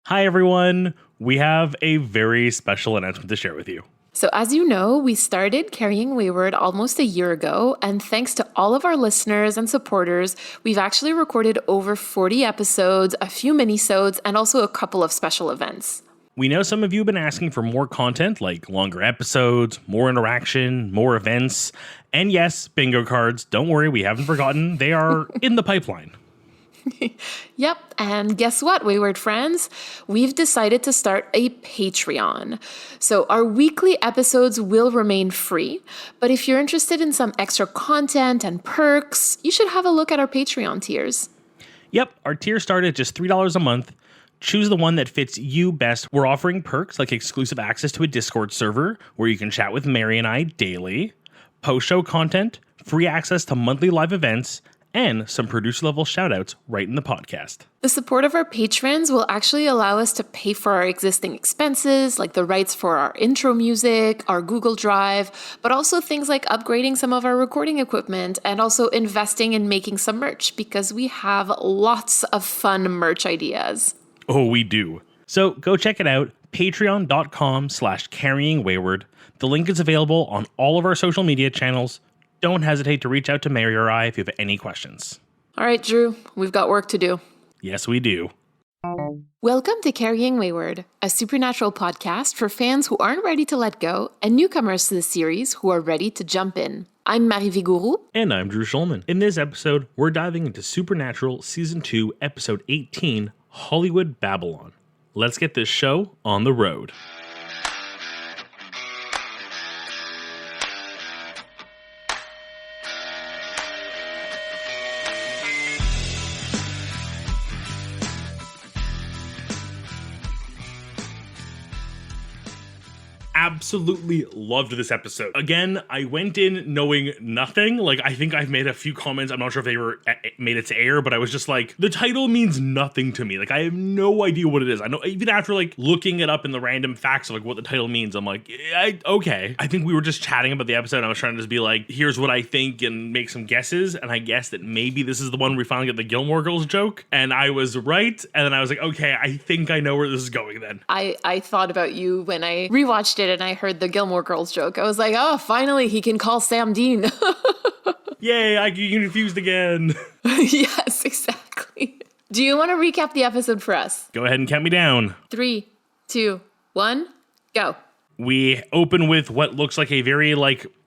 Hi, everyone. We have a very special announcement to share with you. So as you know, we started Carrying Wayward almost a year ago, and thanks to all of our listeners and supporters, we've actually recorded over 40 episodes, a few minisodes, and also a couple of special events. We know some of you have been asking for more content, like longer episodes, more interaction, more events, and yes, bingo cards. Don't worry, we haven't forgotten. They are in the pipeline. Yep, and guess what, Wayward friends? We've decided to start a Patreon. So our weekly episodes will remain free, but if you're interested in some extra content and perks, you should have a look at our Patreon tiers. Yep, our tiers start at just $3 a month. Choose the one that fits you best. We're offering perks like exclusive access to a Discord server where you can chat with Mary and I daily, post-show content, free access to monthly live events, and some producer-level shoutouts right in the podcast. The support of our patrons will actually allow us to pay for our existing expenses, like the rights for our intro music, our Google Drive, but also things like upgrading some of our recording equipment and also investing in making some merch because we have lots of fun merch ideas. Oh, we do. So go check it out, patreon.com/carryingwayward. The link is available on all of our social media channels. Don't hesitate to reach out to Mary or I if you have any questions. All right, Drew, we've got work to do. Yes, we do. Welcome to Carrying Wayward, a supernatural podcast for fans who aren't ready to let go and newcomers to the series who are ready to jump in. I'm Marie Vigourou. And I'm Drew Schulman. In this episode, we're diving into Supernatural Season 2, Episode 18, Hollywood Babylon. Let's get this show on the road. Absolutely loved this episode. Again, I went in knowing nothing. Like, I think I've made a few comments. I'm not sure if they were made it to air, but I was just like, the title means nothing to me. Like, I have no idea what it is. I know even after like looking it up in the random facts of like what the title means, I'm like, okay. I think we were just chatting about the episode. And I was trying to just be like, here's what I think and make some guesses. And I guessed that maybe this is the one where we finally get the Gilmore Girls joke. And I was right. And then I was like, okay, I think I know where this is going then. I thought about you when I rewatched it and I heard the Gilmore Girls joke. I was like, oh, finally he can call Sam Dean. Yay, I get confused again. Yes, exactly. Do you want to recap the episode for us? Go ahead and count me down. 3, 2, 1, go. We open with what looks like a very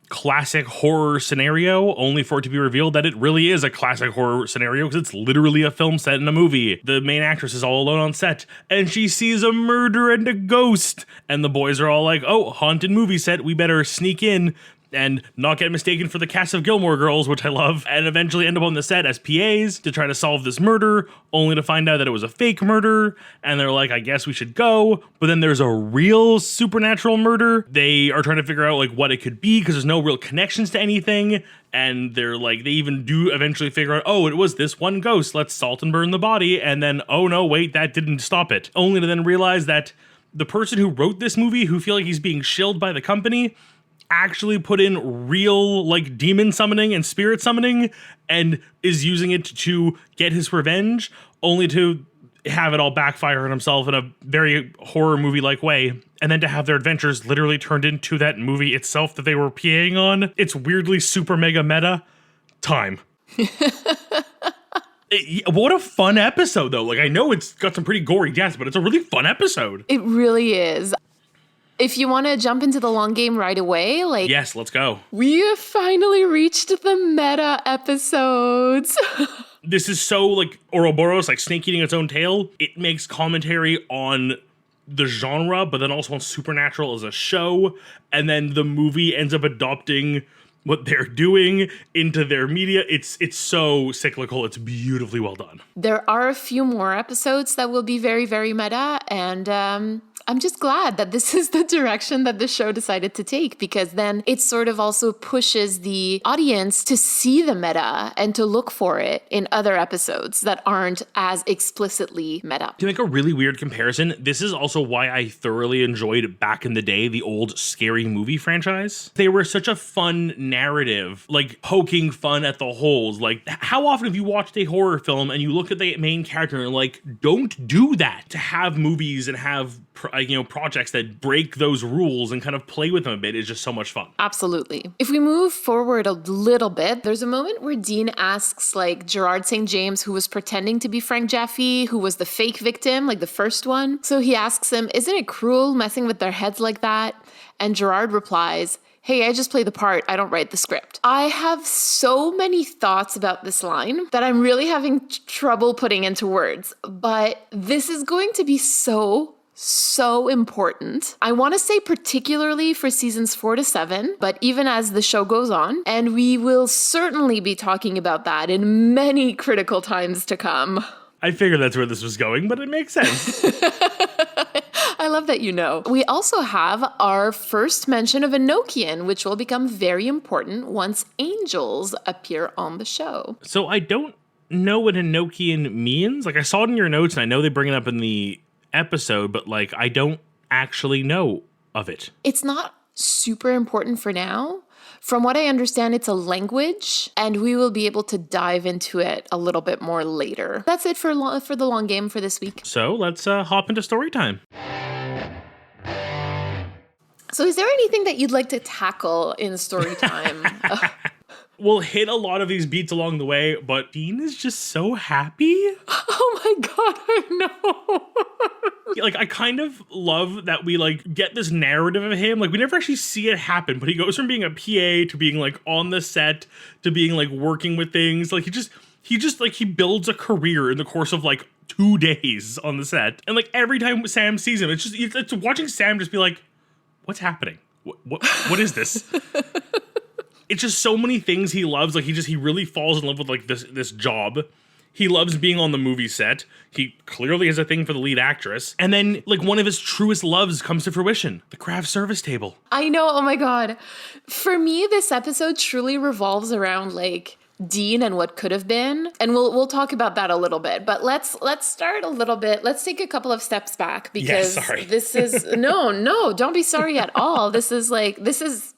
classic horror scenario, only for it to be revealed that it really is a classic horror scenario because it's literally a film set in a movie. The main actress is all alone on set and she sees a murder and a ghost. And the boys are all like, oh, haunted movie set, we better sneak in and not get mistaken for the cast of Gilmore Girls, which I love, and eventually end up on the set as PAs to try to solve this murder, only to find out that it was a fake murder, and they're like, I guess we should go, but then there's a real supernatural murder. They are trying to figure out what it could be, because there's no real connections to anything, and they're like, they even do eventually figure out, oh, it was this one ghost, let's salt and burn the body, and then, oh no, wait, that didn't stop it. Only to then realize that the person who wrote this movie, who feel like he's being shilled by the company, actually put in real demon summoning and spirit summoning and is using it to get his revenge, only to have it all backfire on himself in a very horror movie like way, and then to have their adventures literally turned into that movie itself that they were PAing on. It's weirdly super mega meta. Time. What a fun episode though. I know it's got some pretty gory deaths, but it's a really fun episode. It really is. If you want to jump into the long game right away, yes, let's go. We have finally reached the meta episodes. This is so Ouroboros, snake eating its own tail. It makes commentary on the genre, but then also on Supernatural as a show. And then the movie ends up adopting what they're doing into their media. It's so cyclical. It's beautifully well done. There are a few more episodes that will be very, very meta, and just glad that this is the direction that the show decided to take, because then it sort of also pushes the audience to see the meta and to look for it in other episodes that aren't as explicitly meta. To make a really weird comparison, this is also why I thoroughly enjoyed back in the day the old Scary Movie franchise. They were such a fun narrative, like poking fun at the holes. Like, how often have you watched a horror film and you look at the main character and like, don't do that? To have movies and have projects that break those rules and kind of play with them a bit is just so much fun. Absolutely. If we move forward a little bit, there's a moment where Dean asks like Gerard St. James, who was pretending to be Frank Jaffe, who was the fake victim, like the first one. So he asks him, isn't it cruel messing with their heads like that? And Gerard replies, hey, I just play the part, I don't write the script. I have so many thoughts about this line that I'm really having trouble putting into words, but this is going to be so important. I want to say particularly for seasons 4 to 7, but even as the show goes on, and we will certainly be talking about that in many critical times to come. I figured that's where this was going, but it makes sense. I love that you know. We also have our first mention of Enochian, which will become very important once angels appear on the show. So I don't know what Enochian means. Like, I saw it in your notes, and I know they bring it up in the episode, but like, I don't actually know of it. It's not super important for now. From what I understand, it's a language, and we will be able to dive into it a little bit more later. That's it for the long game for this week. So let's hop into story time. So is there anything that you'd like to tackle in story time? We'll hit a lot of these beats along the way, but Dean is just so happy. Oh my God, I know. Like, I kind of love that we like get this narrative of him. Like, we never actually see it happen, but he goes from being a PA to being like on the set to being like working with things. Like, he builds a career in the course of like 2 days on the set. And like every time Sam sees him, it's watching Sam just be like, what's happening? What is this? It's just so many things he loves. Like, he really falls in love with like this job. He loves being on the movie set. He clearly has a thing for the lead actress. And then like one of his truest loves comes to fruition, the craft service table. I know. Oh my God. For me, this episode truly revolves around like Dean and what could have been. And we'll talk about that a little bit. But let's start a little bit. Let's take a couple of steps back, because this is no, don't be sorry at all. This is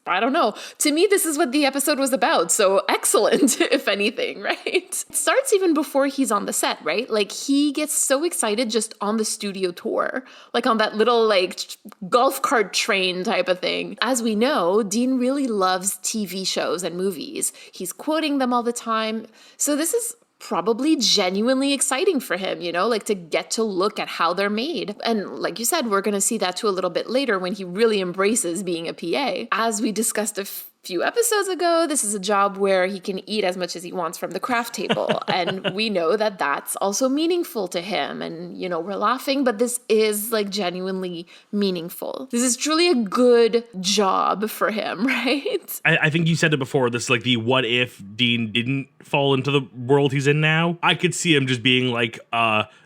I don't know. To me, this is what the episode was about. So excellent, if anything, right? It starts even before he's on the set, right? Like, he gets so excited just on the studio tour, like on that little like golf cart train type of thing. As we know, Dean really loves TV shows and movies. He's quoting them all the time. So this is probably genuinely exciting for him, like to get to look at how they're made. And like you said, we're going to see that too a little bit later when he really embraces being a PA. As we discussed a few episodes ago, this is a job where he can eat as much as he wants from the craft table. And we know that that's also meaningful to him. And, we're laughing, but this is like genuinely meaningful. This is truly a good job for him, right? I think you said it before, this like the what if Dean didn't fall into the world he's in now. I could see him just being like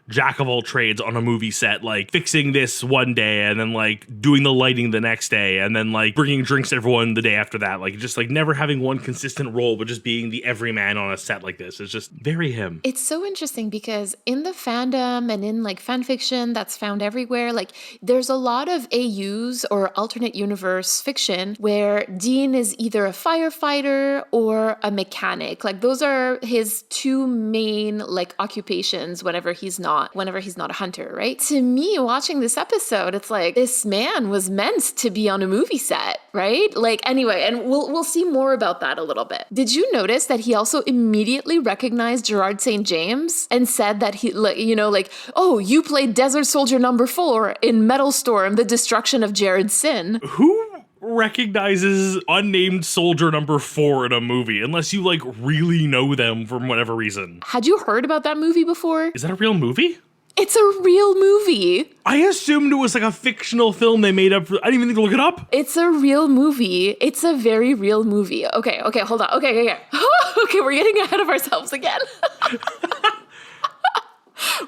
jack of all trades on a movie set, like fixing this one day and then like doing the lighting the next day and then like bringing drinks to everyone the day after that. Like, just like never having one consistent role, but just being the everyman on a set like this is just very him. It's so interesting because in the fandom and in like fan fiction that's found everywhere, like there's a lot of AUs or alternate universe fiction where Dean is either a firefighter or a mechanic. Like, those are his two main like occupations whenever he's not a hunter, right? To me, watching this episode, it's like this man was meant to be on a movie set, right? Like, anyway, and we'll see more about that a little bit. Did you notice that he also immediately recognized Gerard St. James and said that he, oh, you played Desert Soldier number 4 in Metal Storm: The Destruction of Jared Sin. Who recognizes unnamed soldier number 4 in a movie unless you like really know them for whatever reason? Had you heard about that movie before? Is that a real movie? It's a real movie. I assumed it was like a fictional film they made up. I didn't even think to look it up. It's a real movie. It's a very real movie. Okay, hold on. Okay. Okay, we're getting ahead of ourselves again.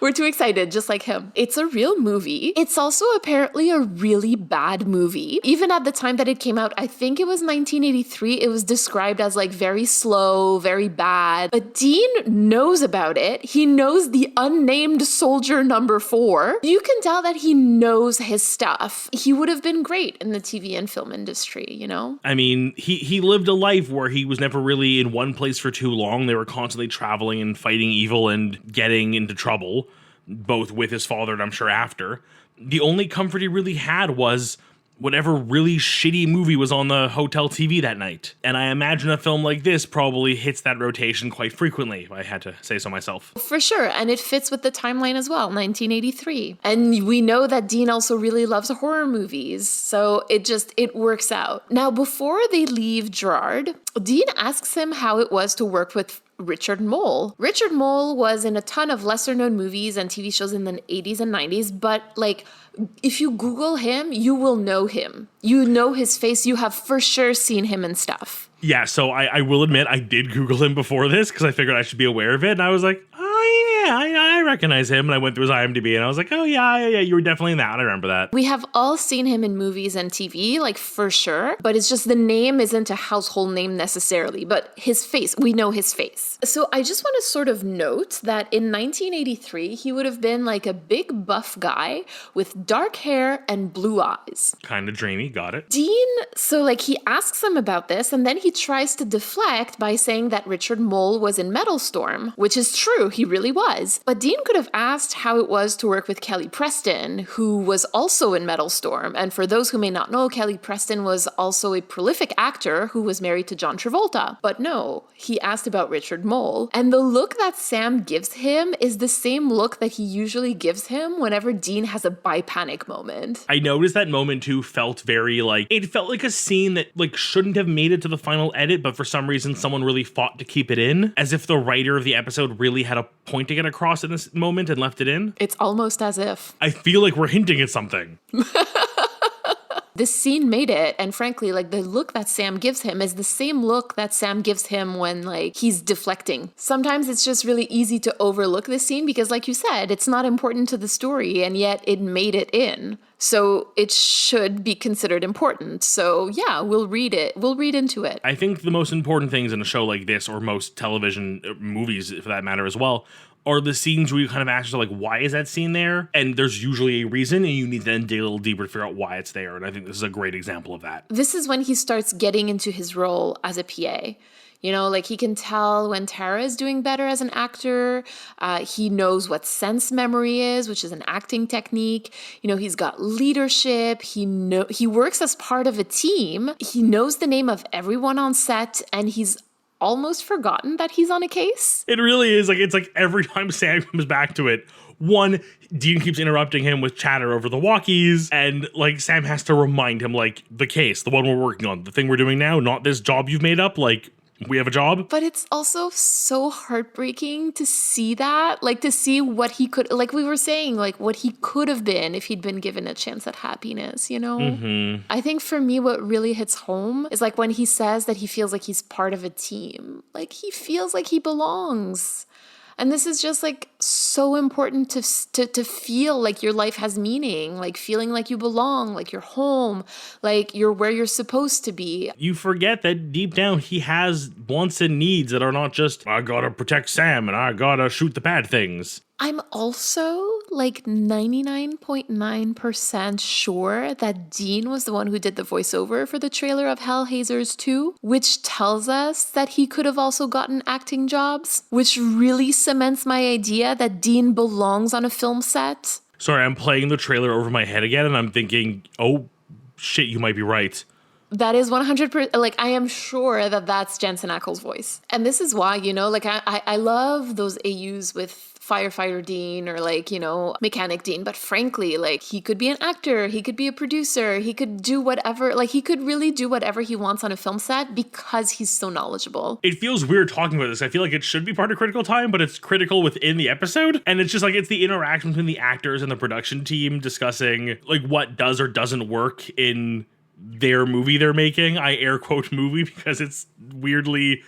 We're too excited, just like him. It's a real movie. It's also apparently a really bad movie. Even at the time that it came out, I think it was 1983, it was described as like very slow, very bad. But Dean knows about it. He knows the unnamed soldier number 4. You can tell that he knows his stuff. He would have been great in the TV and film industry, you know? I mean, he lived a life where he was never really in one place for too long. They were constantly traveling and fighting evil and getting into trouble, both with his father and I'm sure after. The only comfort he really had was whatever really shitty movie was on the hotel TV that night. And I imagine a film like this probably hits that rotation quite frequently, if I had to say so myself. For sure, and it fits with the timeline as well, 1983. And we know that Dean also really loves horror movies, so it works out. Now, before they leave Gerard, Dean asks him how it was to work with Richard Mole. Richard Mole was in a ton of lesser known movies and TV shows in the 80s and 90s, but like if you Google him, you will know him. You know his face. You have for sure seen him in stuff. Yeah, so I will admit I did Google him before this because I figured I should be aware of it. And I was like, oh yeah, I recognize him. And I went through his IMDb and I was like, oh yeah, you were definitely in that. I remember that. We have all seen him in movies and TV, like for sure. But it's just the name isn't a household name necessarily. But his face, we know his face. So I just want to sort of note that in 1983, he would have been like a big buff guy with dark hair and blue eyes. Kind of dreamy, got it. Dean, so like he asks him about this and then he tries to deflect by saying that Richard Mole was in Metal Storm, which is true, he really was. But Dean could have asked how it was to work with Kelly Preston, who was also in Metal Storm. And for those who may not know, Kelly Preston was also a prolific actor who was married to John Travolta. But no, he asked about Richard Mole. And the look that Sam gives him is the same look that he usually gives him whenever Dean has a bi-panic moment. I noticed that moment too felt very like, it felt like a scene that like shouldn't have made it to the final edit, but for some reason someone really fought to keep it in, as if the writer of the episode really had a point to get across in this moment and left it in. It's almost as if. I feel like we're hinting at something. This scene made it, and frankly, like the look that Sam gives him is the same look that Sam gives him when like he's deflecting. Sometimes it's just really easy to overlook this scene because like you said, it's not important to the story and yet it made it in. So it should be considered important. So yeah, we'll read it. We'll read into it. I think the most important things in a show like this, or most television movies for that matter as well, are the scenes where you kind of ask yourself, like, why is that scene there? And there's usually a reason, and you need to then dig a little deeper to figure out why it's there. And I think this is a great example of that. This is when he starts getting into his role as a PA. You know, like he can tell when Tara is doing better as an actor. He knows what sense memory is, which is an acting technique. You know, he's got leadership. He works as part of a team. He knows the name of everyone on set, and he's almost forgotten that he's on a case. It really is. Like, it's like every time Sam comes back to it, one, Dean keeps interrupting him with chatter over the walkies, and like Sam has to remind him, like, the case, the one we're working on, the thing we're doing now, not this job you've made up, like, we have a job. But it's also so heartbreaking to see that, like to see what he could, like we were saying, like what he could have been if he'd been given a chance at happiness, you know? Mm-hmm. I think for me, what really hits home is like when he says that he feels like he's part of a team, like he feels like he belongs. And this is just like so important to feel like your life has meaning, like feeling like you belong, like you're home, like you're where you're supposed to be. You forget that deep down he has wants and needs that are not just, I gotta protect Sam and I gotta shoot the bad things. I'm also like 99.9% sure that Dean was the one who did the voiceover for the trailer of Hellhazzers 2, which tells us that he could have also gotten acting jobs, which really cements my idea that Dean belongs on a film set. Sorry, I'm playing the trailer over my head again and I'm thinking, oh shit, you might be right. That is 100%, like, I am sure that that's Jensen Ackles' voice. And this is why, you know, like, I love those AUs with firefighter Dean or like, you know, mechanic Dean. But frankly, like he could be an actor, he could be a producer, he could do whatever, like he could really do whatever he wants on a film set because he's so knowledgeable. It feels weird talking about this. I feel like it should be part of Critical Time, but it's critical within the episode. And it's just like, it's the interaction between the actors and the production team discussing like what does or doesn't work in their movie they're making. I air quote movie because it's weirdly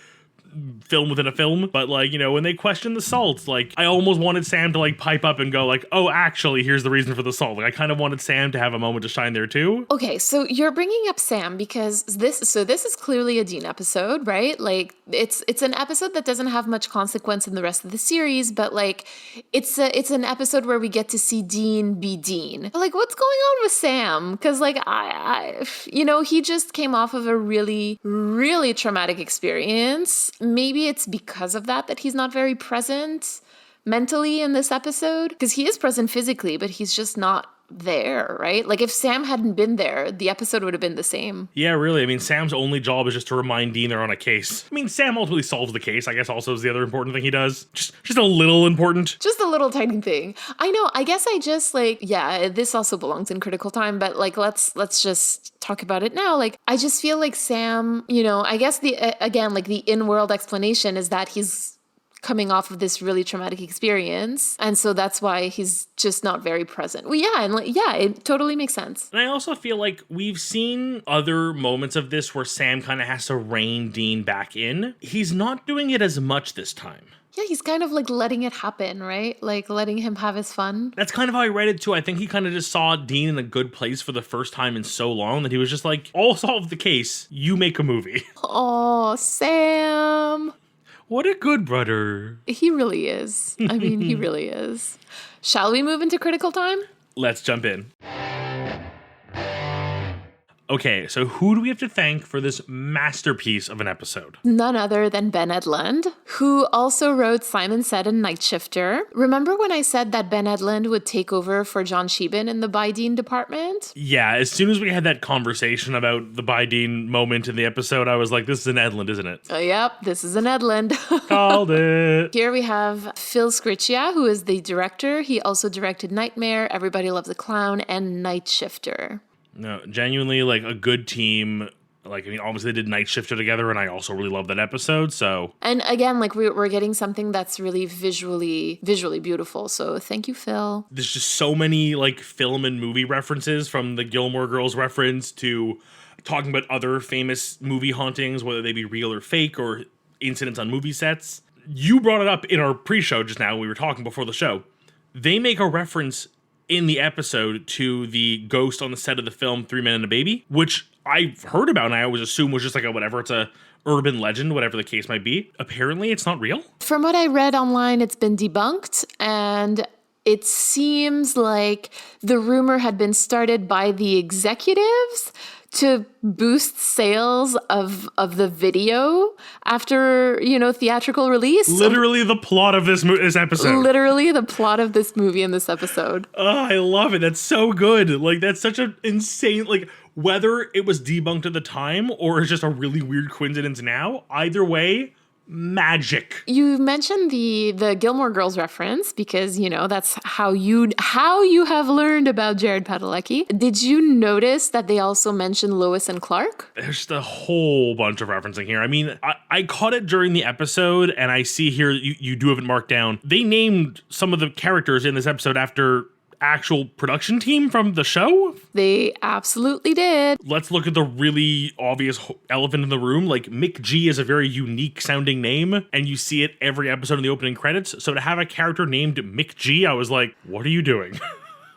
film within a film. But like, you know, when they question the salt, like I almost wanted Sam to like pipe up and go like, oh, actually, here's the reason for the salt. Like I kind of wanted Sam to have a moment to shine there too. Okay, so you're bringing up Sam because this is clearly a Dean episode, right? Like it's an episode that doesn't have much consequence in the rest of the series, but like it's an episode where we get to see Dean be Dean. But like what's going on with Sam? Because like I you know, he just came off of a really, really traumatic experience. Maybe it's because of that he's not very present mentally in this episode, because he is present physically, but he's just not there, right? Like if Sam hadn't been there, the episode would have been the same. Yeah, really. I mean, Sam's only job is just to remind Dean they're on a case. I mean, Sam ultimately solves the case, I guess also is the other important thing he does. Just a little important. Just a little tiny thing. I know, I guess I just like, yeah, this also belongs in Critical Time, but like let's just talk about it now. Like I just feel like Sam, you know, I guess again, like the in-world explanation is that he's coming off of this really traumatic experience, and so that's why he's just not very present. Well, yeah, and like, yeah, it totally makes sense. And I also feel like we've seen other moments of this where Sam kind of has to rein Dean back in. He's not doing it as much this time. Yeah, he's kind of like letting it happen, right? Like letting him have his fun. That's kind of how I read it too. I think he kind of just saw Dean in a good place for the first time in so long that he was just like, I'll solve the case, you make a movie. Oh, Sam. What a good brother. He really is. I mean, he really is. Shall we move into Critical Time? Let's jump in. Okay, so who do we have to thank for this masterpiece of an episode? None other than Ben Edlund, who also wrote Simon Said and Night Shifter. Remember when I said that Ben Edlund would take over for John Sheehan in the By-Dean department? Yeah, as soon as we had that conversation about the By-Dean moment in the episode, I was like, this is an Edlund, isn't it? Yep, this is an Edlund. Called it. Here we have Phil Sgriccia, who is the director. He also directed Nightmare, Everybody Loves a Clown, and Night Shifter. No, genuinely, like, a good team. Like, I mean, obviously they did Night Shifter together, and I also really love that episode, so. And again, like, we're getting something that's really visually beautiful, so thank you, Phil. There's just so many, like, film and movie references, from the Gilmore Girls reference to talking about other famous movie hauntings, whether they be real or fake, or incidents on movie sets. You brought it up in our pre-show just now, we were talking before the show. They make a reference in the episode to the ghost on the set of the film 3 Men and a Baby, which I've heard about and I always assume was just like it's a urban legend, whatever the case might be. Apparently it's not real. From what I read online, it's been debunked, and it seems like the rumor had been started by the executives to boost sales of the video after, you know, theatrical release. Literally the plot of this episode. Literally the plot of this movie in this episode. Oh, I love it. That's so good. Like, that's such an insane, like, whether it was debunked at the time or it's just a really weird coincidence now, either way, magic. You mentioned the Gilmore Girls reference because, you know, that's how you have learned about Jared Padalecki. Did you notice that they also mentioned Lois and Clark? There's just a whole bunch of referencing here. I mean, I caught it during the episode, and I see here you do have it marked down. They named some of the characters in this episode after actual production team from the show. They absolutely did. Let's look at the really obvious elephant in the room. Like, Mick G is a very unique sounding name, and you see it every episode in the opening credits. So to have a character named Mick G, I was like, what are you doing?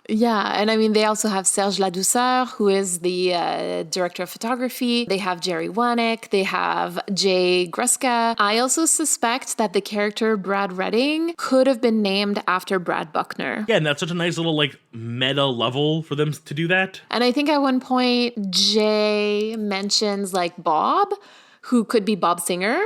Yeah, and I mean, they also have Serge Ladouceur, who is the director of photography. They have Jerry Wanek. They have Jay Gruska. I also suspect that the character Brad Redding could have been named after Brad Buckner. Yeah, and that's such a nice little, like, meta level for them to do that. And I think at one point, Jay mentions, like, Bob, who could be Bob Singer,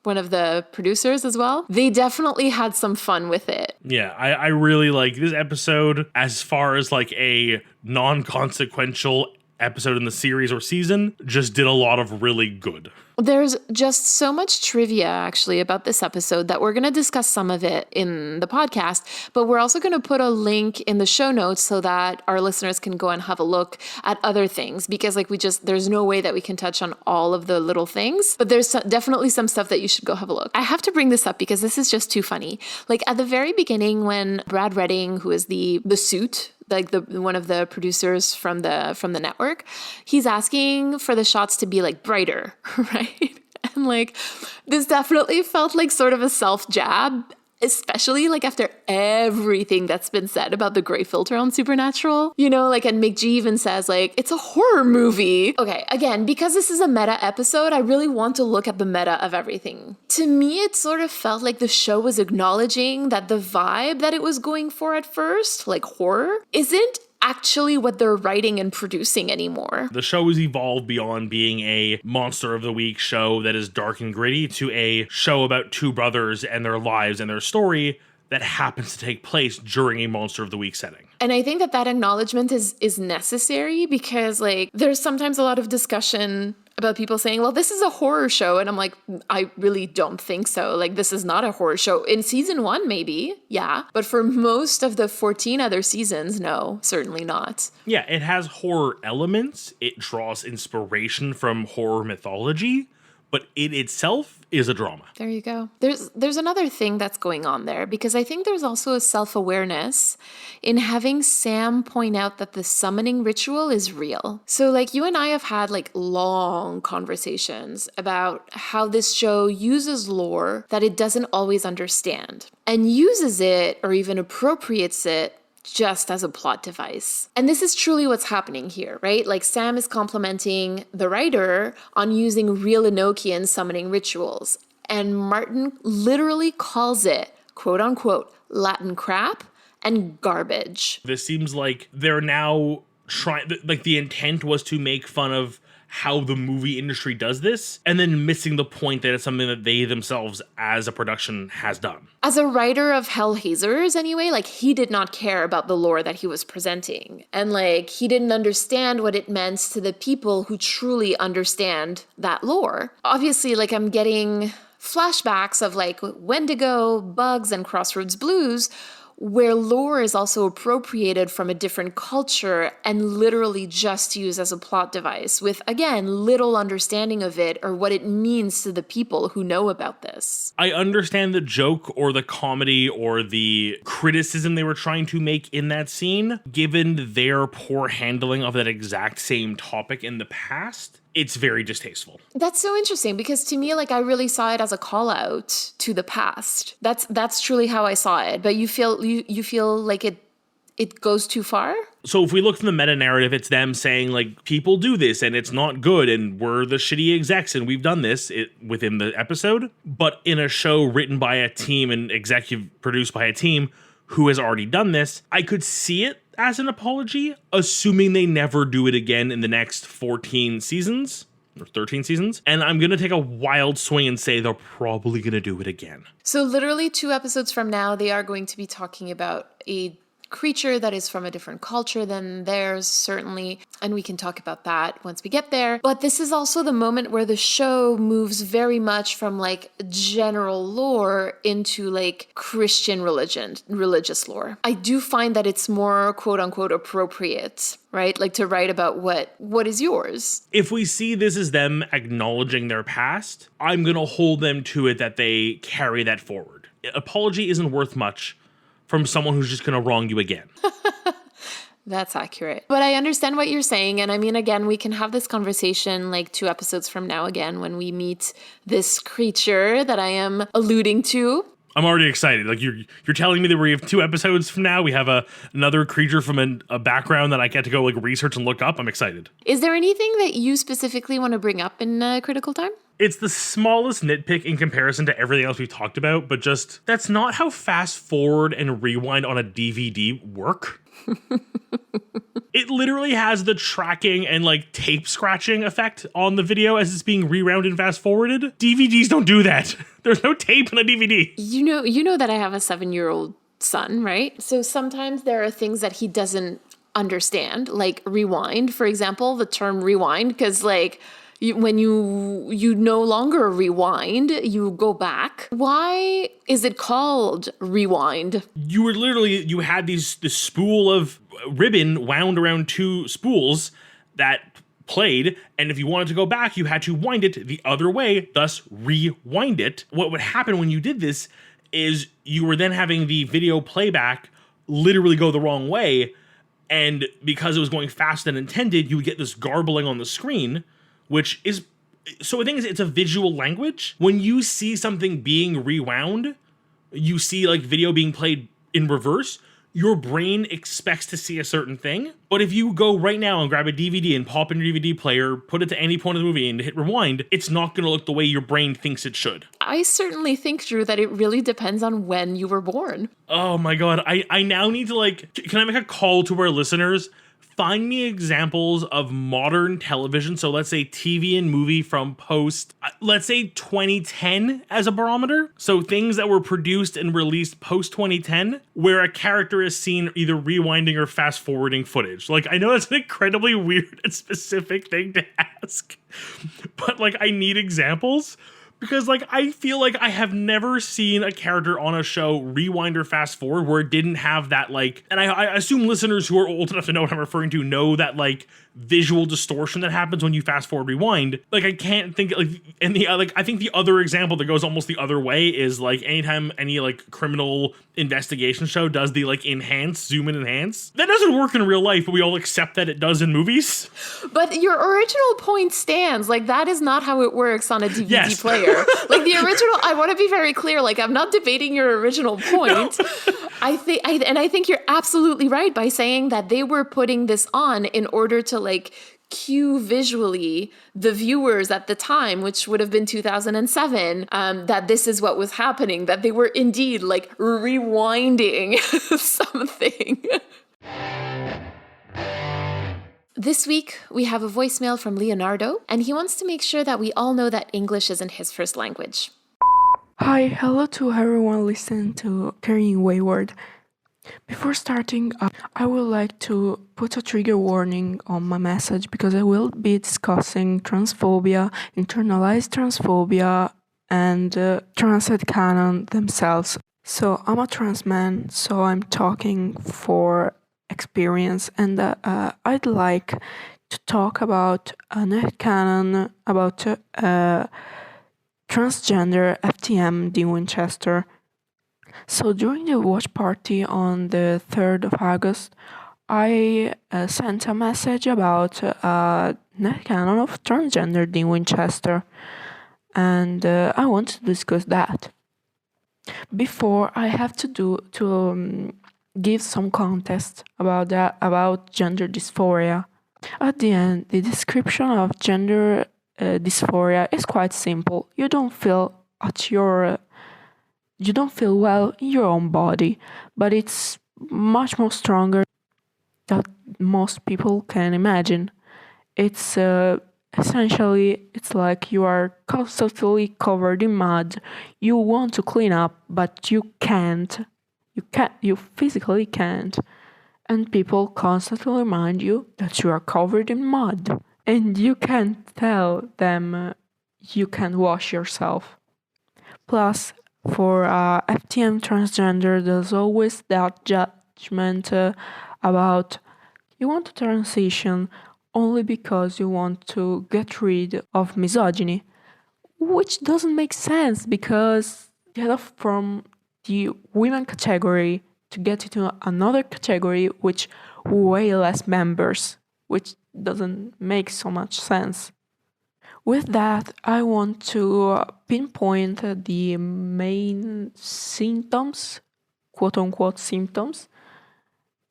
one of the producers as well. They definitely had some fun with it. Yeah, I really like this episode as far as like a non-consequential episode in the series or season, just did a lot of really good. There's just so much trivia actually about this episode that we're going to discuss some of it in the podcast, but we're also going to put a link in the show notes so that our listeners can go and have a look at other things, because like there's no way that we can touch on all of the little things, but there's definitely some stuff that you should go have a look. I have to bring this up because this is just too funny. Like at the very beginning when Brad Redding, who is the suit, like one of the producers from the network, he's asking for the shots to be like brighter, right? And And like, this definitely felt like sort of a self jab, especially like after everything that's been said about the gray filter on Supernatural, you know, like, and McG even says like, it's a horror movie. Okay, again, because this is a meta episode, I really want to look at the meta of everything. To me, it sort of felt like the show was acknowledging that the vibe that it was going for at first, like horror, isn't actually what they're writing and producing anymore. The show has evolved beyond being a Monster of the Week show that is dark and gritty to a show about two brothers and their lives and their story that happens to take place during a Monster of the Week setting. And I think that that acknowledgement is necessary because like there's sometimes a lot of discussion about people saying, well, this is a horror show. And I'm like, I really don't think so. Like, this is not a horror show. In season 1, maybe, yeah. But for most of the 14 other seasons, no, certainly not. Yeah, it has horror elements. It draws inspiration from horror mythology, but it itself is a drama. There you go. There's another thing that's going on there because I think there's also a self-awareness in having Sam point out that the summoning ritual is real. So like you and I have had like long conversations about how this show uses lore that it doesn't always understand and uses it or even appropriates it just as a plot device. And this is truly what's happening here, right? Like Sam is complimenting the writer on using real Enochian summoning rituals. And Martin literally calls it, quote unquote, Latin crap and garbage. This seems like they're now trying, like the intent was to make fun of how the movie industry does this, and then missing the point that it's something that they themselves as a production has done. As a writer of Hellhazzers, anyway, like he did not care about the lore that he was presenting. And like he didn't understand what it meant to the people who truly understand that lore. Obviously, like I'm getting flashbacks of like Wendigo, Bugs, and Crossroads Blues, where lore is also appropriated from a different culture and literally just used as a plot device with, again, little understanding of it or what it means to the people who know about this. I understand the joke or the comedy or the criticism they were trying to make in that scene, given their poor handling of that exact same topic in the past. It's very distasteful. That's so interesting because to me, like I really saw it as a call out to the past. That's truly how I saw it. But you feel like it goes too far? So if we look from the meta narrative, it's them saying like people do this and it's not good and we're the shitty execs and we've done this within the episode. But in a show written by a team and executive produced by a team who has already done this, I could see it as an apology, assuming they never do it again in the next 14 seasons or 13 seasons. And I'm going to take a wild swing and say they're probably going to do it again. So literally 2 episodes from now, they are going to be talking about a creature that is from a different culture than theirs, certainly. And we can talk about that once we get there. But this is also the moment where the show moves very much from like general lore into like Christian religious lore. I do find that it's more quote unquote appropriate, right? Like to write about what is yours. If we see this as them acknowledging their past, I'm going to hold them to it that they carry that forward. Apology isn't worth much from someone who's just going to wrong you again. That's accurate. But I understand what you're saying. And I mean, again, we can have this conversation like 2 episodes from now again when we meet this creature that I am alluding to. I'm already excited. Like you're telling me that we have 2 episodes from now. We have another creature from a background that I get to go like research and look up. I'm excited. Is there anything that you specifically want to bring up in Critical Time? It's the smallest nitpick in comparison to everything else we've talked about, but just that's not how fast forward and rewind on a DVD work. It literally has the tracking and like tape scratching effect on the video as it's being rewound and fast forwarded. DVDs don't do that. There's no tape on a DVD. You know that I have a 7-year-old son, right? So sometimes there are things that he doesn't understand, like rewind, for example, the term rewind, because like when you no longer rewind, you go back. Why is it called rewind? You had this spool of ribbon wound around 2 spools that played, and if you wanted to go back, you had to wind it the other way, thus rewind it. What would happen when you did this is you were then having the video playback literally go the wrong way, and because it was going faster than intended, you would get this garbling on the screen, which is So the thing is, it's a visual language. When you see something being rewound, you see like video being played in reverse, your brain expects to see a certain thing. But if you go right now and grab a DVD and pop in your DVD player, put it to any point of the movie and hit rewind, it's not going to look the way your brain thinks it should. I certainly think, Drew, that it really depends on when you were born. Oh my god, I now need to can I make a call to our listeners? Find me examples of modern television, so let's say TV and movie from let's say 2010 as a barometer. So things that were produced and released post 2010, where a character is seen either rewinding or fast forwarding footage. Like, I know that's an incredibly weird and specific thing to ask, but like, I need examples. Because, like, I feel like I have never seen a character on a show rewind or fast forward where it didn't have that, like, and I assume listeners who are old enough to know what I'm referring to know that, like, visual distortion that happens when you fast forward rewind. Like, I can't think, like, I think the other example that goes almost the other way is, like, anytime any, like, criminal investigation show does the, like, zoom in enhance. That doesn't work in real life, but we all accept that it does in movies. But your original point stands. Like, that is not how it works on a DVD player. Like, the original, I want to be very clear. Like, I'm not debating your original point. No. I think you're absolutely right by saying that they were putting this on in order to, like, cue visually the viewers at the time, which would have been 2007, that this is what was happening, that they were indeed, like, rewinding something. This week, we have a voicemail from Leonardo, and he wants to make sure that we all know that English isn't his first language. Hi, hello to everyone listening to Carrying Wayward. Before starting, I would like to put a trigger warning on my message because I will be discussing transphobia, internalized transphobia, and trans headcanon themselves. So I'm a trans man, so I'm talking for experience, and I'd like to talk about a headcanon about transgender FTM Dean Winchester. So during the watch party on the 3rd of August, I sent a message about headcanon of transgender Dean Winchester, and I want to discuss that. Before, I have to give some context about gender dysphoria. At the end, the description of gender dysphoria is quite simple. You don't feel well in your own body, but it's much more stronger than most people can imagine. It's essentially, it's like you are constantly covered in mud. You want to clean up, but you can't. You physically can't. And people constantly remind you that you are covered in mud. And you can't tell them you can wash yourself. Plus, for FTM transgender, there's always that judgment about you want to transition only because you want to get rid of misogyny, which doesn't make sense because you get from the women category to get into another category which way less members, which doesn't make so much sense. With that, I want to pinpoint the main symptoms, quote-unquote symptoms,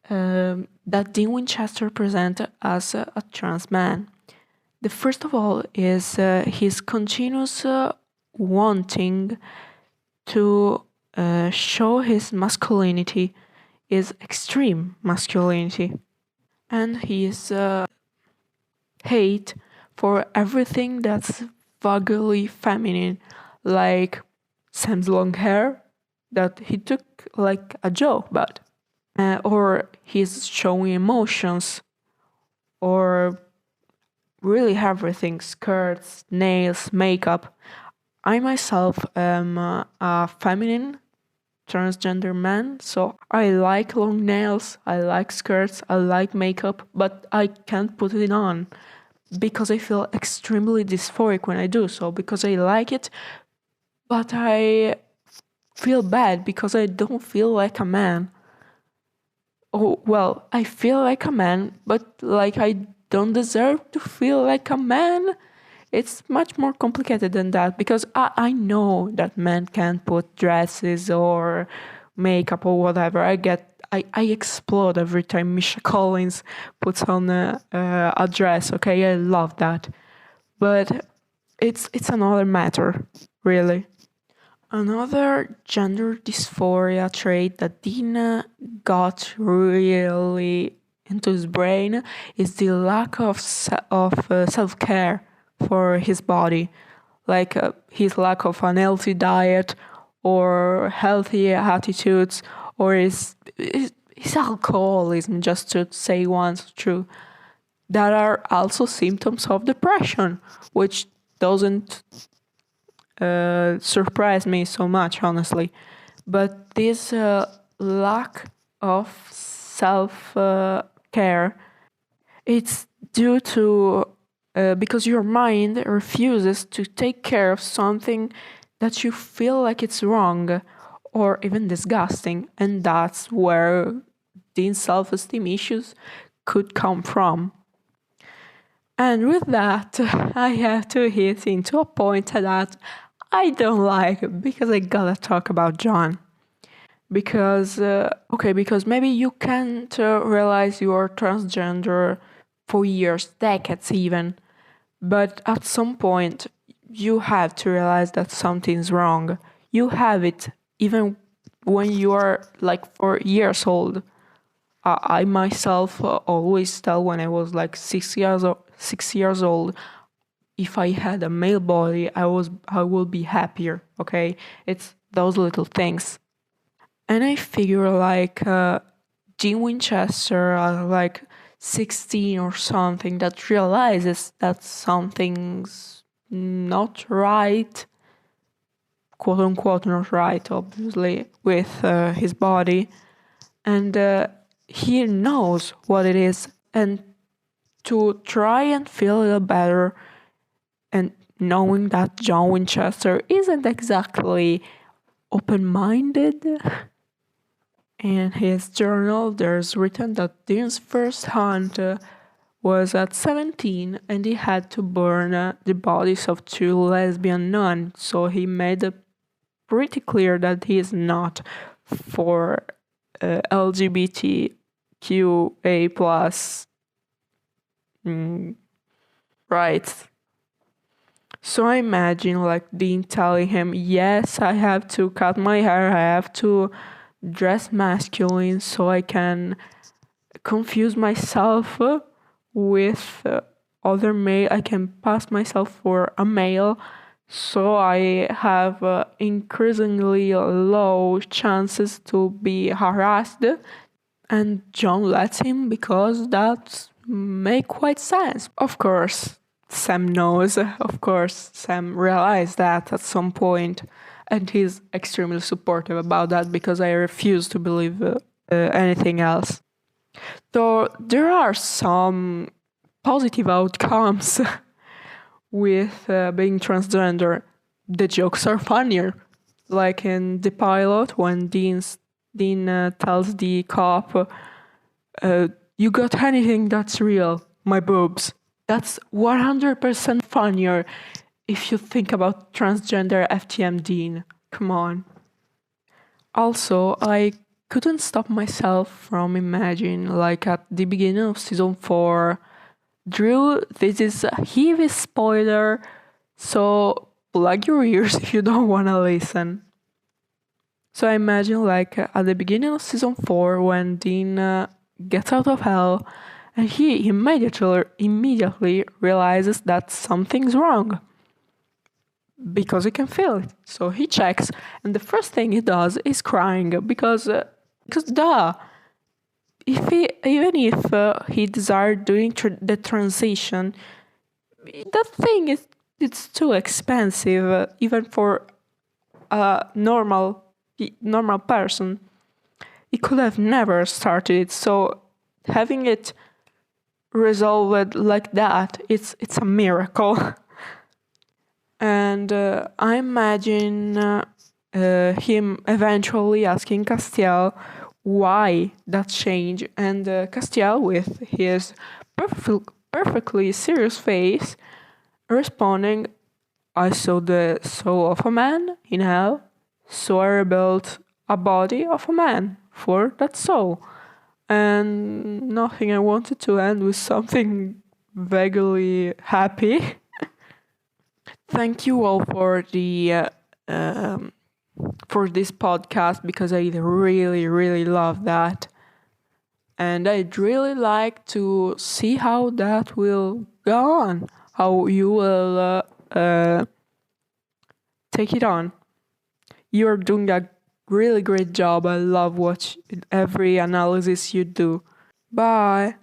that Dean Winchester presented as a trans man. The first of all is his continuous wanting to show his masculinity, his extreme masculinity, and his hate for everything that's vaguely feminine, like Sam's long hair that he took like a joke, but or he's showing emotions, or really everything, skirts, nails, makeup. I myself am a feminine transgender man, so I like long nails, I like skirts, I like makeup, but I can't put it on because I feel extremely dysphoric when I do so, because I like it, but I feel bad because I don't feel like a man. Oh, well, I feel like a man, but like I don't deserve to feel like a man. It's much more complicated than that because I know that men can't put dresses or makeup or whatever. I explode every time Misha Collins puts on a dress. Okay, I love that, but it's another matter, really. Another gender dysphoria trait that Dina got really into his brain is the lack of self care for his body, like his lack of an healthy diet or healthy attitudes, or his alcoholism, just to say once true, that are also symptoms of depression, which doesn't surprise me so much, honestly. But this lack of self care, it's due to because your mind refuses to take care of something that you feel like it's wrong or even disgusting, and that's where these self-esteem issues could come from. And with that, I have to hit into a point that I don't like because I gotta talk about John. Because maybe you can't realize you're transgender for years, decades even, but at some point you have to realize that something's wrong. You have it even when you are like 4 years old. I myself always tell when I was like 6 years old, if I had a male body, I will be happier. Okay, it's those little things, and I figure like Dean Winchester, like 16 or something, that realizes that something's not right, quote unquote, not right, obviously, with his body, and he knows what it is, and to try and feel a little better, and knowing that John Winchester isn't exactly open minded. In his journal, there's written that Dean's first hunt was at 17 and he had to burn the bodies of 2 lesbian nuns, so he made it pretty clear that he is not for LGBTQA plus rights. So I imagine like Dean telling him, yes, I have to cut my hair, I have to dress masculine so I can confuse myself with other male, I can pass myself for a male, so I have increasingly low chances to be harassed. And John lets him because that make quite sense. Of course, Sam knows. Of course, Sam realized that at some point, and he's extremely supportive about that because I refuse to believe anything else. Though there are some positive outcomes with being transgender. The jokes are funnier, like in the pilot when Dean tells the cop, "You got anything that's real? My boobs." That's 100% funnier if you think about transgender FTM Dean. Come on. Also, I couldn't stop myself from imagining, like at the beginning of season 4, Drew, this is a heavy spoiler, so plug your ears if you don't want to listen. So I imagine like at the beginning of season 4 when Dean gets out of hell, and he immediately realizes that something's wrong because he can feel it. So he checks, and the first thing he does is crying because duh. Even if he desired doing the transition, that thing it's too expensive, even for a normal person. He could have never started it. So having it resolved like that, it's a miracle. And I imagine him eventually asking Castiel why that change, and Castiel, with his perfectly serious face, Responding, I saw the soul of a man in hell, so I rebuilt a body of a man for that soul. And nothing, I wanted to end with something vaguely happy. Thank you all for this podcast because I really, really love that. And I'd really like to see how that will go on, how you will take it on. You're doing a really great job. I love every analysis you do. Bye.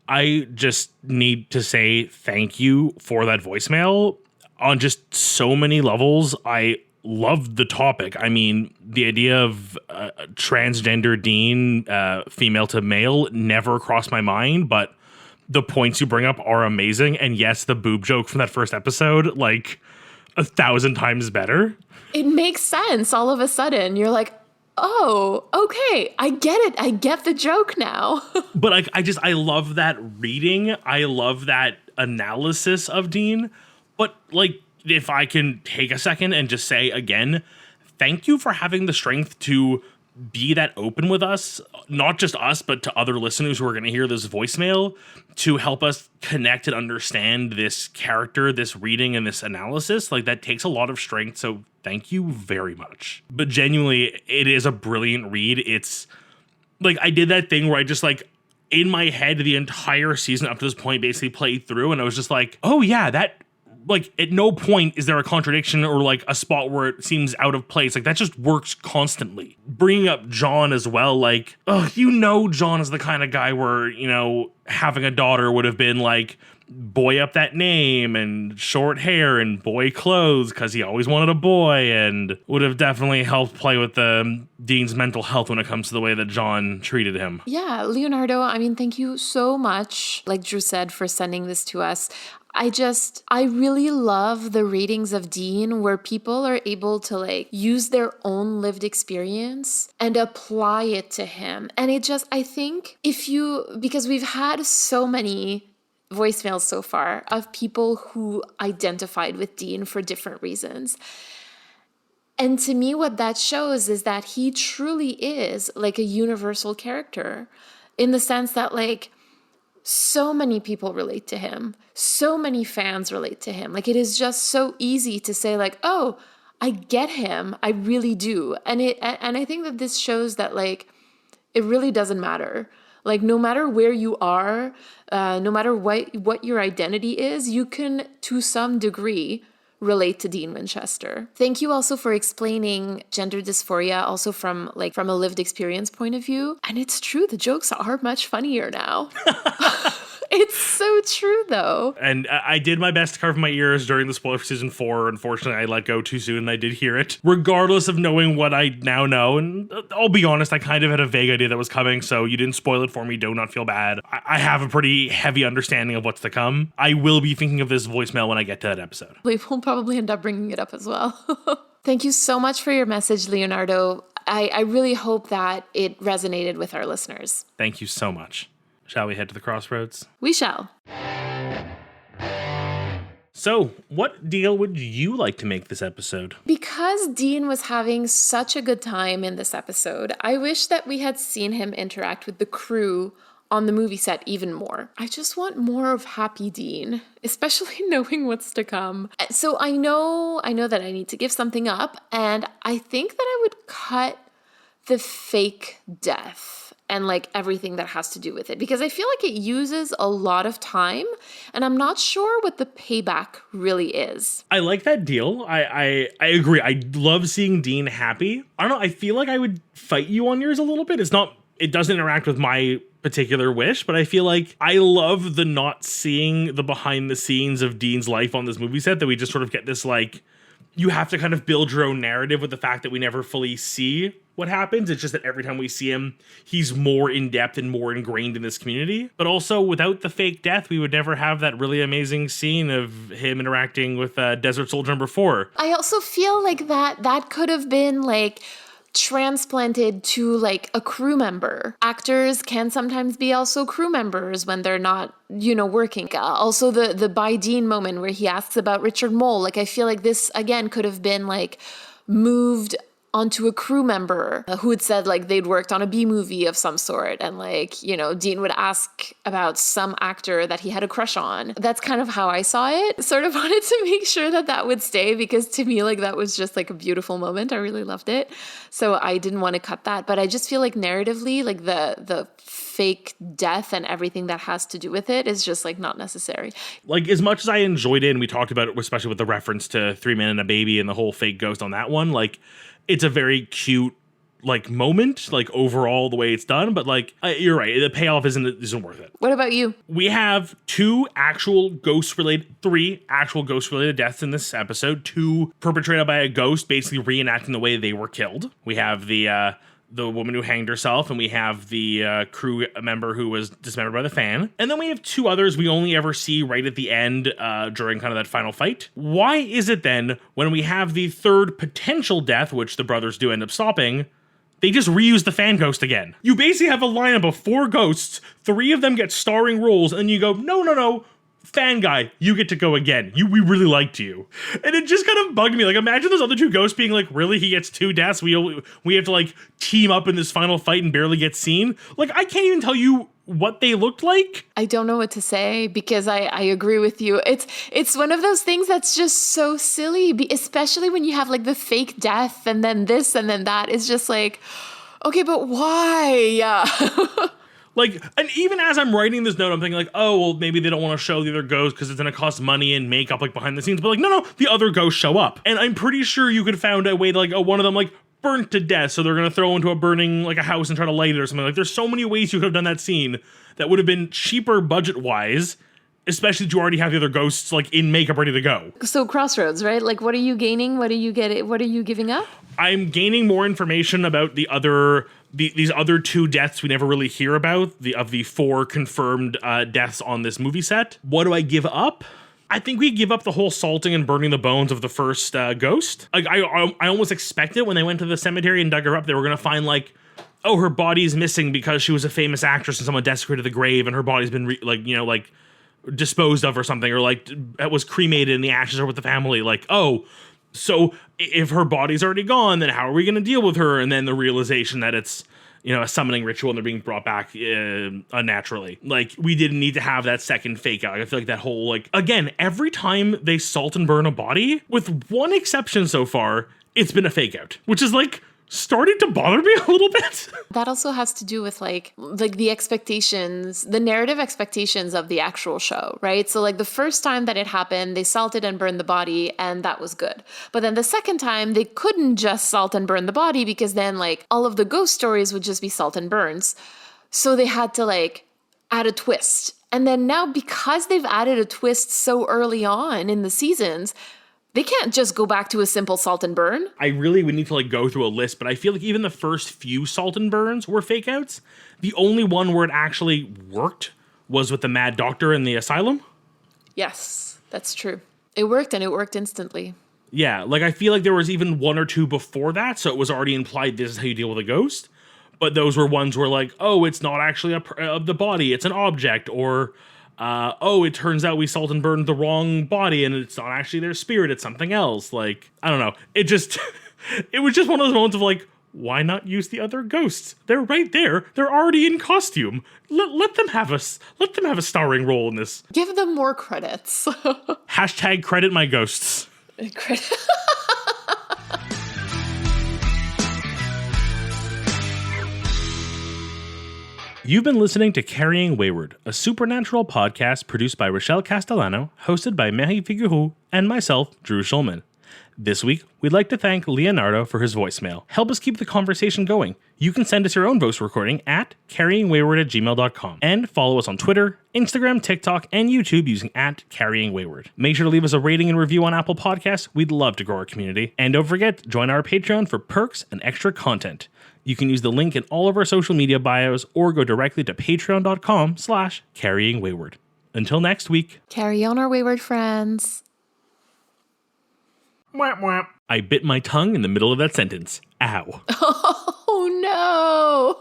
I just need to say thank you for that voicemail on just so many levels. I love the topic. I mean, the idea of transgender Dean, female to male, never crossed my mind, but the points you bring up are amazing. And yes, the boob joke from that first episode, like 1,000 times better. It makes sense all of a sudden. You're like, oh, okay, I get it. I get the joke now. But like, I love that reading. I love that analysis of Dean. But like, if I can take a second and just say again, thank you for having the strength to be that open with us, not just us, but to other listeners who are going to hear this voicemail, to help us connect and understand this character, this reading, and this analysis. Like, that takes a lot of strength. So thank you very much. But genuinely, it is a brilliant read. It's like, I did that thing where I just like, in my head, the entire season up to this point basically played through. And I was just like, oh yeah, that, like, at no point is there a contradiction or like a spot where it seems out of place. Like, that just works constantly. Bringing up John as well, like, John is the kind of guy where, having a daughter would have been like, boy up that name and short hair and boy clothes because he always wanted a boy, and would have definitely helped play with Dean's mental health when it comes to the way that John treated him. Yeah, Leonardo, I mean, thank you so much, like Drew said, for sending this to us. I really love the readings of Dean where people are able to like use their own lived experience and apply it to him. And I think because we've had so many voicemails so far of people who identified with Dean for different reasons. And to me, what that shows is that he truly is like a universal character in the sense that like, so many people relate to him. So many fans relate to him. Like, it is just so easy to say like, oh, I get him. I really do. And I think that this shows that like, it really doesn't matter. Like, no matter where you are, no matter what your identity is, you can, to some degree, relate to Dean Winchester. Thank you also for explaining gender dysphoria also from a lived experience point of view. And it's true, the jokes are much funnier now. It's so true, though. And I did my best to cover my ears during the spoiler for season 4. Unfortunately, I let go too soon and I did hear it. Regardless of knowing what I now know, and I'll be honest, I kind of had a vague idea that was coming, so you didn't spoil it for me. Do not feel bad. I have a pretty heavy understanding of what's to come. I will be thinking of this voicemail when I get to that episode. We will probably end up bringing it up as well. Thank you so much for your message, Leonardo. I really hope that it resonated with our listeners. Thank you so much. Shall we head to the crossroads? We shall. So, what deal would you like to make this episode? Because Dean was having such a good time in this episode, I wish that we had seen him interact with the crew on the movie set even more. I just want more of Happy Dean, especially knowing what's to come. So I know that I need to give something up, and I think that I would cut the fake death and like everything that has to do with it, because I feel like it uses a lot of time and I'm not sure what the payback really is. I like that deal. I agree. I love seeing Dean happy. I don't know. I feel like I would fight you on yours a little bit. It doesn't interact with my particular wish, but I feel like I love the not seeing the behind the scenes of Dean's life on this movie set, that we just sort of get this like, you have to kind of build your own narrative with the fact that we never fully see what happens. It's just that every time we see him, he's more in depth and more ingrained in this community. But also, without the fake death, we would never have that really amazing scene of him interacting with Desert Soldier number 4. I also feel like that could have been like transplanted to like a crew member. Actors can sometimes be also crew members when they're not, working. Also the By Dean moment where he asks about Richard Mole. Like, I feel like this again could have been like moved onto a crew member who had said like they'd worked on a B movie of some sort, and like, Dean would ask about some actor that he had a crush on. That's kind of how I saw it. Sort of wanted to make sure that would stay, because to me, like, that was just like a beautiful moment. I really loved it. So I didn't want to cut that, but I just feel like narratively, like the fake death and everything that has to do with it is just like not necessary. Like, as much as I enjoyed it, and we talked about it, especially with the reference to 3 Men and a Baby and the whole fake ghost on that one, like, it's a very cute, like, moment, like, overall, the way it's done. But, like, you're right. The payoff isn't worth it. What about you? We have three actual ghost-related deaths in this episode. 2 perpetrated by a ghost, basically reenacting the way they were killed. We have the woman who hanged herself, and we have the crew member who was dismembered by the fan. And then we have 2 others we only ever see right at the end during kind of that final fight. Why is it then, when we have the 3rd potential death, which the brothers do end up stopping, they just reuse the fan ghost again? You basically have a lineup of 4 ghosts, 3 of them get starring roles, and you go, no, fan guy, you get to go again. We really liked you. And it just kind of bugged me. Like, imagine those other 2 ghosts being like, really? He gets 2 deaths? We have to, like, team up in this final fight and barely get seen? Like, I can't even tell you what they looked like. I don't know what to say, because I agree with you. It's one of those things that's just so silly, especially when you have, like, the fake death and then this and then that. It's just like, okay, but why? Yeah. Like, and even as I'm writing this note, I'm thinking like, oh, well, maybe they don't want to show the other ghosts because it's going to cost money and makeup, like, behind the scenes. But, like, no, the other ghosts show up. And I'm pretty sure you could have found a way to, like, one of them, like, burnt to death, so they're going to throw into a burning, like, a house and try to light it or something. Like, there's so many ways you could have done that scene that would have been cheaper budget-wise, especially if you already have the other ghosts, like, in makeup ready to go. So crossroads, right? Like, what are you gaining? What are you getting? What are you giving up? I'm gaining more information about these other 2 deaths we never really hear about, of the 4 confirmed deaths on this movie set. What do I give up? I think we give up the whole salting and burning the bones of the first ghost. Like, I almost expected when they went to the cemetery and dug her up, they were going to find, like, oh, her body's missing because she was a famous actress and someone desecrated the grave and her body's been, disposed of or something, or, like, it was cremated and the ashes are with the family. Like, oh, so if her body's already gone, then how are we going to deal with her? And then the realization that it's, a summoning ritual and they're being brought back unnaturally. Like, we didn't need to have that second fake out. I feel like that whole, like, again, every time they salt and burn a body, with one exception so far, it's been a fake out, which is, like, starting to bother me a little bit. That also has to do with like the expectations, the narrative expectations of the actual show, right? So like the first time that it happened, they salted and burned the body and that was good. But then the second time they couldn't just salt and burn the body, because then like all of the ghost stories would just be salt and burns. So they had to like add a twist. And then now, because they've added a twist so early on in the seasons, they can't just go back to a simple salt and burn. I really would need to like go through a list, but I feel like even the first few salt and burns were fake outs. The only one where it actually worked was with the Mad Doctor in the asylum. Yes, that's true. It worked, and it worked instantly. Yeah, like I feel like there was even 1 or 2 before that, so it was already implied this is how you deal with a ghost. But those were ones where like, oh, it's not actually of the body, it's an object, or oh, it turns out we salt and burned the wrong body and it's not actually their spirit, it's something else. Like, I don't know. It just, it was just one of those moments of like, why not use the other ghosts? They're right there. They're already in costume. Let them have a starring role in this. Give them more credits. Hashtag credit my ghosts. You've been listening to Carrying Wayward, a supernatural podcast produced by Rochelle Castellano, hosted by Marie Figueroa, and myself, Drew Schulman. This week, we'd like to thank Leonardo for his voicemail. Help us keep the conversation going. You can send us your own voice recording at carryingwayward@gmail.com and follow us on Twitter, Instagram, TikTok, and YouTube using @carryingwayward. Make sure to leave us a rating and review on Apple Podcasts. We'd love to grow our community. And don't forget to join our Patreon for perks and extra content. You can use the link in all of our social media bios or go directly to patreon.com/carryingwayward. Until next week. Carry on, our wayward friends. Mwah, mwah. I bit my tongue in the middle of that sentence. Ow. Oh